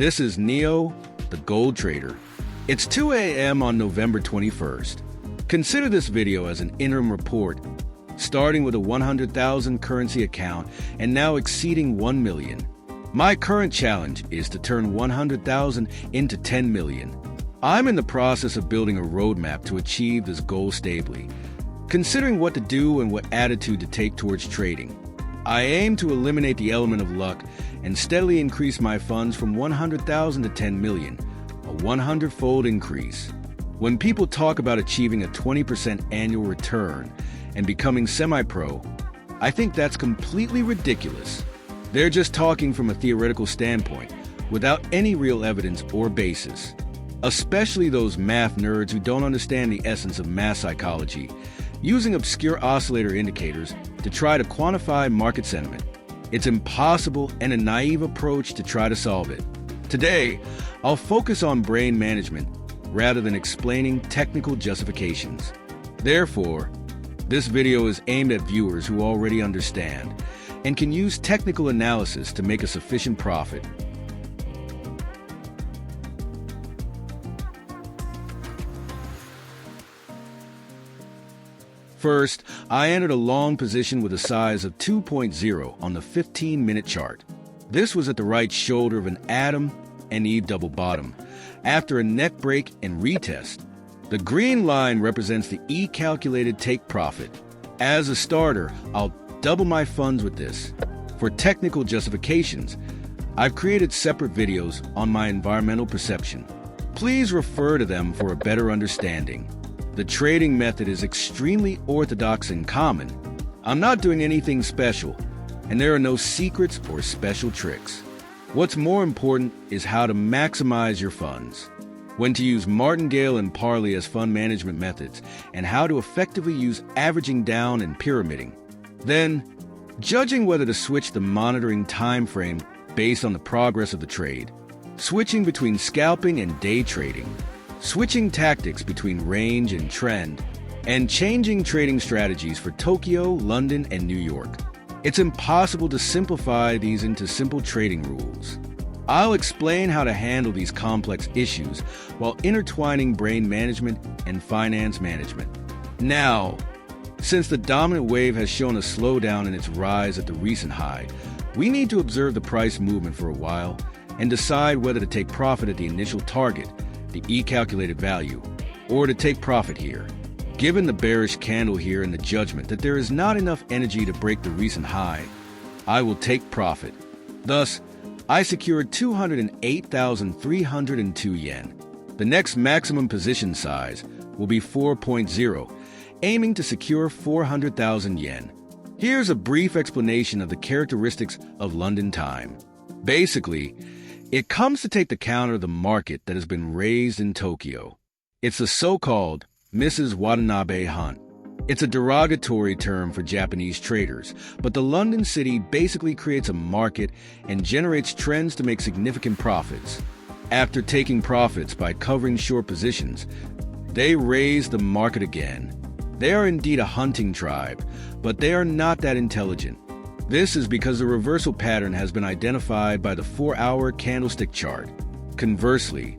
This is Neo, the gold trader. It's 2 a.m. on November 21st. Consider this video as an interim report, starting with a 100,000 currency account and now exceeding 1 million. My current challenge is to turn 100,000 into 10 million. I'm in the process of building a roadmap to achieve this goal stably, considering what to do and what attitude to take towards trading. I aim to eliminate the element of luck and steadily increase my funds from 100,000 to 10 million, a 100-fold increase. When people talk about achieving a 20% annual return and becoming semi-pro, I think that's completely ridiculous. They're just talking from a theoretical standpoint, without any real evidence or basis. Especially those math nerds who don't understand the essence of math psychology, using obscure oscillator indicators to try to quantify market sentiment. It's impossible and a naive approach to try to solve it. Today, I'll focus on brain management rather than explaining technical justifications. Therefore, this video is aimed at viewers who already understand and can use technical analysis to make a sufficient profit. First, I entered a long position with a size of 2.0 on the 15-minute chart. This was at the right shoulder of an Adam and Eve double bottom. After a neck break and retest, the green line represents the E-calculated take profit. As a starter, I'll double my funds with this. For technical justifications, I've created separate videos on my environmental perception. Please refer to them for a better understanding. The trading method is extremely orthodox and common. I'm not doing anything special, and there are no secrets or special tricks. What's more important is how to maximize your funds, when to use martingale and parley as fund management methods, and how to effectively use averaging down and pyramiding. Then, judging whether to switch the monitoring time frame based on the progress of the trade, switching between scalping and day trading, switching tactics between range and trend, and changing trading strategies for Tokyo, London, and New York. It's impossible to simplify these into simple trading rules. I'll explain how to handle these complex issues while intertwining brain management and finance management. Now, since the dominant wave has shown a slowdown in its rise at the recent high, we need to observe the price movement for a while and decide whether to take profit at the initial target, the E-calculated value, or to take profit here. Given the bearish candle here and the judgment that there is not enough energy to break the recent high, I will take profit. Thus, I secured 208,302 yen. The next maximum position size will be 4.0, aiming to secure 400,000 yen. Here's a brief explanation of the characteristics of London time. Basically, it comes to take the counter of the market that has been raised in Tokyo. It's the so-called Mrs. Watanabe hunt. It's a derogatory term for Japanese traders, but the London city basically creates a market and generates trends to make significant profits. After taking profits by covering short positions, they raise the market again. They are indeed a hunting tribe, but they are not that intelligent. This is because the reversal pattern has been identified by the 4-hour candlestick chart. Conversely,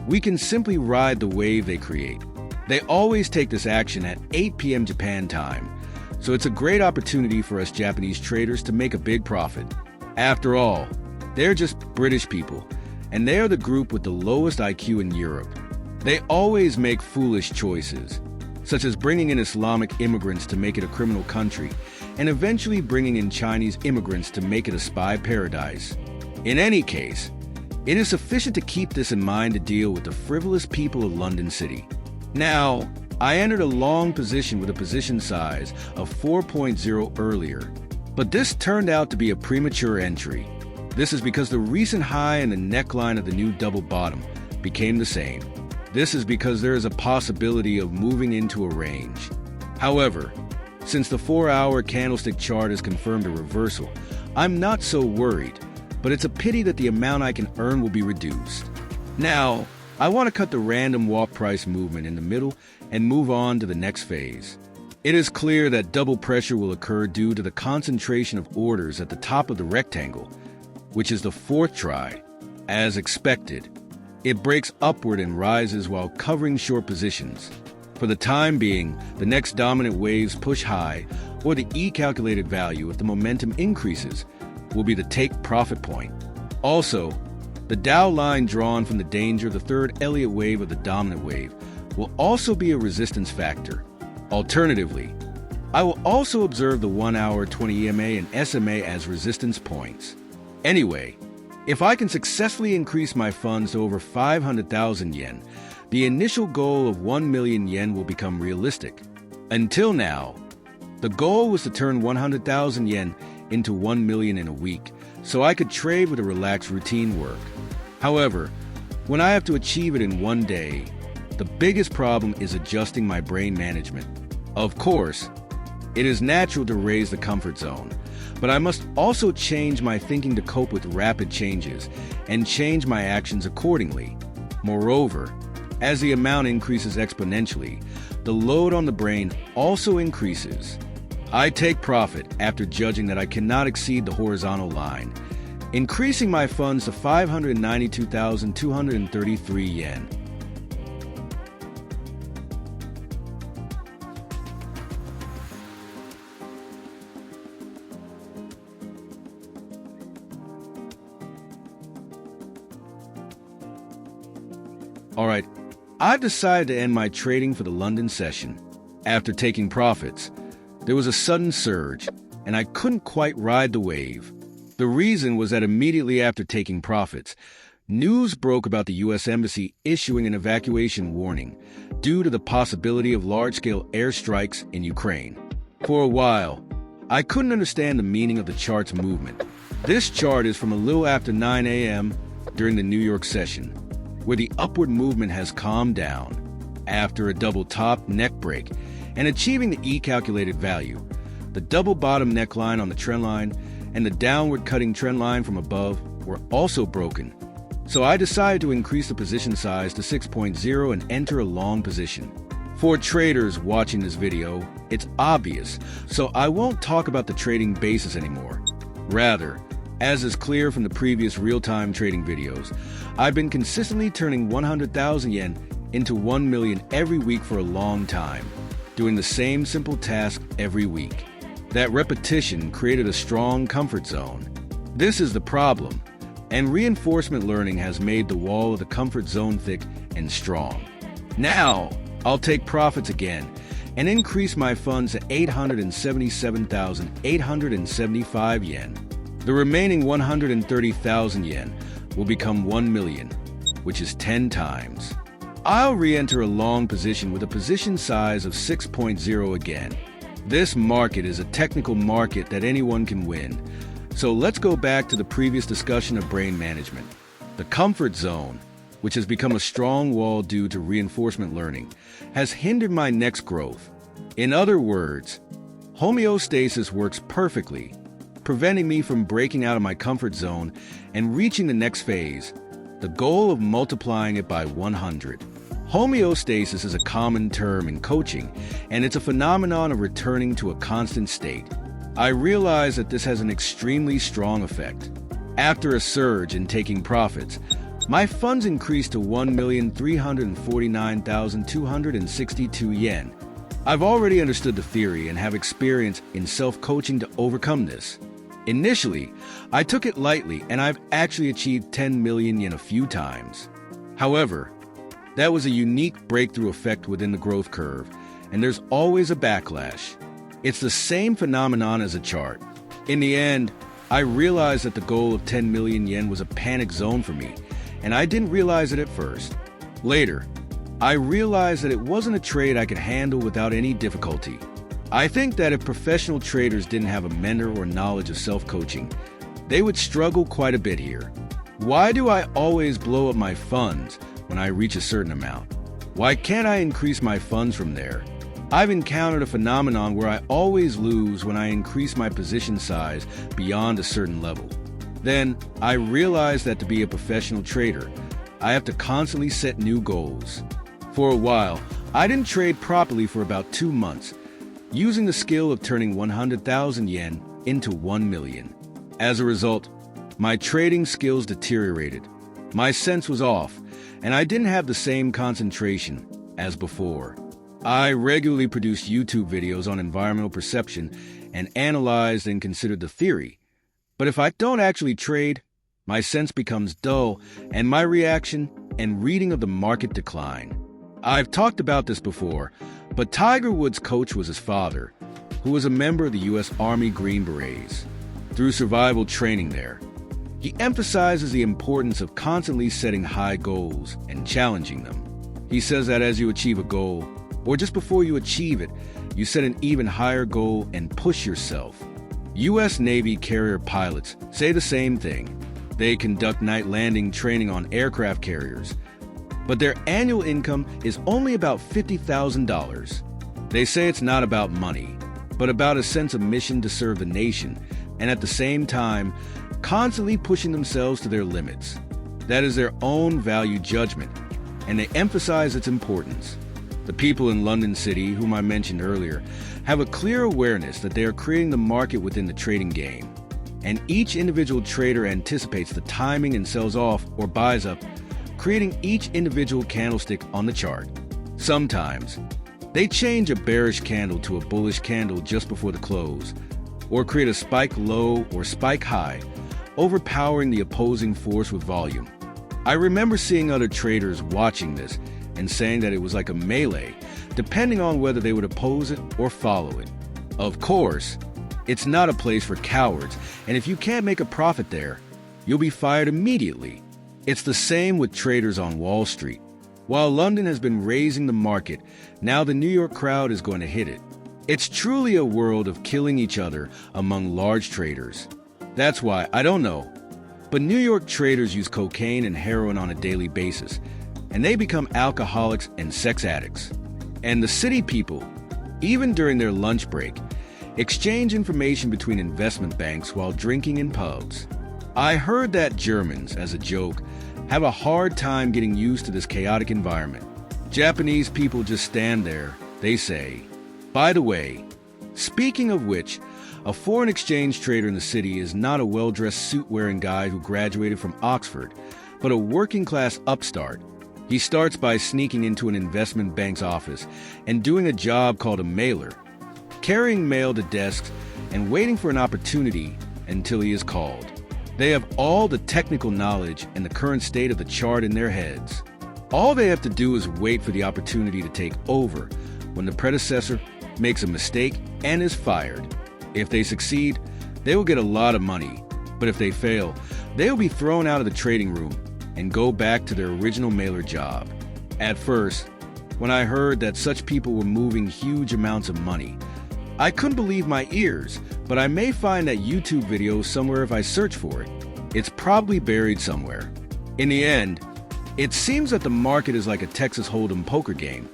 we can simply ride the wave they create. They always take this action at 8 p.m. Japan time, so it's a great opportunity for us Japanese traders to make a big profit. After all, they're just British people, and they are the group with the lowest IQ in Europe. They always make foolish choices, such as bringing in Islamic immigrants to make it a criminal country, and eventually bringing in Chinese immigrants to make it a spy paradise. In any case, it is sufficient to keep this in mind to deal with the frivolous people of London City. Now, I entered a long position with a position size of 4.0 earlier, but this turned out to be a premature entry. This is because the recent high and the neckline of the new double bottom became the same. This is because there is a possibility of moving into a range. However, since the 4-hour candlestick chart has confirmed a reversal, I'm not so worried, but it's a pity that the amount I can earn will be reduced. Now, I want to cut the random walk price movement in the middle and move on to the next phase. It is clear that double pressure will occur due to the concentration of orders at the top of the rectangle, which is the fourth try. As expected, it breaks upward and rises while covering short positions. For the time being, the next dominant waves push high, or the E-calculated value if the momentum increases, will be the take profit point. Also, the Dow line drawn from the danger of the third Elliott wave of the dominant wave will also be a resistance factor. Alternatively, I will also observe the 1-hour 20 EMA and SMA as resistance points. Anyway, if I can successfully increase my funds to over 500,000 yen, the initial goal of 1 million yen will become realistic. Until now, the goal was to turn 100,000 yen into 1 million in a week, so I could trade with a relaxed routine work. However, when I have to achieve it in one day, the biggest problem is adjusting my brain management. Of course, it is natural to raise the comfort zone, but I must also change my thinking to cope with rapid changes and change my actions accordingly. Moreover, as the amount increases exponentially, the load on the brain also increases. I take profit after judging that I cannot exceed the horizontal line, increasing my funds to 592,233 yen. Alright, I've decided to end my trading for the London session. After taking profits, there was a sudden surge, and I couldn't quite ride the wave. The reason was that immediately after taking profits, news broke about the U.S. Embassy issuing an evacuation warning due to the possibility of large-scale airstrikes in Ukraine. For a while, I couldn't understand the meaning of the chart's movement. This chart is from a little after 9 a.m. during the New York session, where the upward movement has calmed down after a double top neck break and achieving the E-calculated value. The double bottom neckline on the trend line and the downward cutting trend line from above were also broken. So I decided to increase the position size to 6.0 and enter a long position. For traders watching this video, it's obvious, so I won't talk about the trading basis anymore. Rather, as is clear from the previous real-time trading videos, I've been consistently turning 100,000 yen into 1 million every week for a long time, doing the same simple task every week. That repetition created a strong comfort zone. This is the problem, and reinforcement learning has made the wall of the comfort zone thick and strong. Now, I'll take profits again and increase my funds to 877,875 yen. The remaining 130,000 yen will become 1 million, which is 10 times. I'll re-enter a long position with a position size of 6.0 again. This market is a technical market that anyone can win. So let's go back to the previous discussion of brain management. The comfort zone, which has become a strong wall due to reinforcement learning, has hindered my next growth. In other words, homeostasis works perfectly, preventing me from breaking out of my comfort zone and reaching the next phase, the goal of multiplying it by 100. Homeostasis is a common term in coaching, and it's a phenomenon of returning to a constant state. I realize that this has an extremely strong effect. After a surge in taking profits, my funds increased to 1,349,262 yen. I've already understood the theory and have experience in self-coaching to overcome this. Initially, I took it lightly, and I've actually achieved 10 million yen a few times. However, that was a unique breakthrough effect within the growth curve, and there's always a backlash. It's the same phenomenon as a chart. In the end, I realized that the goal of 10 million yen was a panic zone for me, and I didn't realize it at first. Later, I realized that it wasn't a trade I could handle without any difficulty. I think that if professional traders didn't have a mentor or knowledge of self-coaching, they would struggle quite a bit here. Why do I always blow up my funds when I reach a certain amount? Why can't I increase my funds from there? I've encountered a phenomenon where I always lose when I increase my position size beyond a certain level. Then, I realized that to be a professional trader, I have to constantly set new goals. For a while, I didn't trade properly for about 2 months, using the skill of turning 100,000 yen into 1 million. As a result, my trading skills deteriorated, My sense was off, and I didn't have the same concentration as before. I regularly produced YouTube videos on environmental perception and analyzed and considered the theory. But if I don't actually trade, my sense becomes dull and my reaction and reading of the market decline. I've talked about this before, but Tiger Woods' coach was his father, who was a member of the U.S. Army Green Berets. Through survival training there, he emphasizes the importance of constantly setting high goals and challenging them. He says that as you achieve a goal, or just before you achieve it, you set an even higher goal and push yourself. U.S. Navy carrier pilots say the same thing. They conduct night landing training on aircraft carriers, but their annual income is only about $50,000. They say it's not about money, but about a sense of mission to serve the nation, and at the same time, constantly pushing themselves to their limits. That is their own value judgment, and they emphasize its importance. The people in London City, whom I mentioned earlier, have a clear awareness that they are creating the market within the trading game, and each individual trader anticipates the timing and sells off or buys up, creating each individual candlestick on the chart. Sometimes, they change a bearish candle to a bullish candle just before the close, or create a spike low or spike high, overpowering the opposing force with volume. I remember seeing other traders watching this and saying that it was like a melee, depending on whether they would oppose it or follow it. Of course, it's not a place for cowards, and if you can't make a profit there, you'll be fired immediately. It's the same with traders on Wall Street. While London has been raising the market, now the New York crowd is going to hit it. It's truly a world of killing each other among large traders. That's why, I don't know, but New York traders use cocaine and heroin on a daily basis, and they become alcoholics and sex addicts. And the city people, even during their lunch break, exchange information between investment banks while drinking in pubs. I heard that Germans, as a joke, have a hard time getting used to this chaotic environment. Japanese people just stand there, they say. By the way, speaking of which, a foreign exchange trader in the city is not a well-dressed suit-wearing guy who graduated from Oxford, but a working-class upstart. He starts by sneaking into an investment bank's office and doing a job called a mailer, carrying mail to desks and waiting for an opportunity until he is called. They have all the technical knowledge and the current state of the chart in their heads. All they have to do is wait for the opportunity to take over when the predecessor makes a mistake and is fired. If they succeed, they will get a lot of money, but if they fail, they will be thrown out of the trading room and go back to their original mailer job. At first, when I heard that such people were moving huge amounts of money, I couldn't believe my ears, but I may find that YouTube video somewhere if I search for it. It's probably buried somewhere. In the end, it seems that the market is like a Texas Hold'em poker game.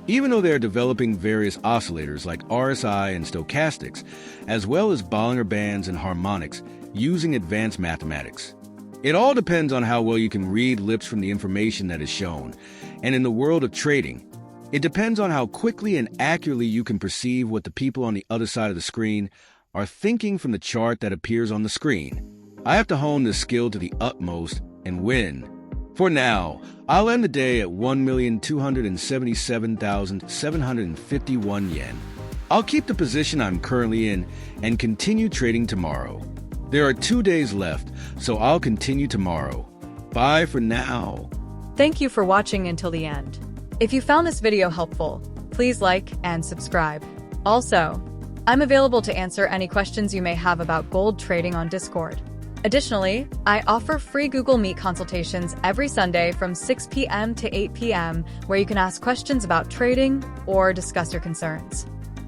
Even though they are developing various oscillators like RSI and stochastics, as well as Bollinger Bands and harmonics, using advanced mathematics. It all depends on how well you can read lips from the information that is shown. And in the world of trading, it depends on how quickly and accurately you can perceive what the people on the other side of the screen are thinking from the chart that appears on the screen. I have to hone this skill to the utmost and win. For now, I'll end the day at 1,277,751 yen. I'll keep the position I'm currently in and continue trading tomorrow. There are 2 days left, so I'll continue tomorrow. Bye for now. Thank you for watching until the end. If you found this video helpful, please like and subscribe. Also, I'm available to answer any questions you may have about gold trading on Discord. Additionally, I offer free Google Meet consultations every Sunday from 6 p.m. to 8 p.m. where you can ask questions about trading or discuss your concerns.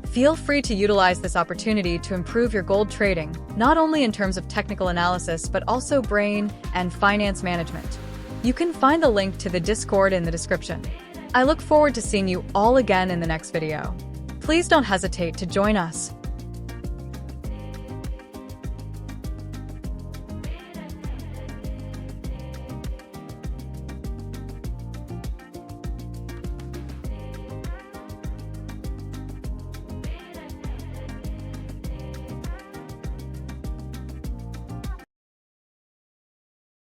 Feel free to utilize this opportunity to improve your gold trading, not only in terms of technical analysis, but also brain and finance management. You can find the link to the Discord in the description. I look forward to seeing you all again in the next video. Please don't hesitate to join us.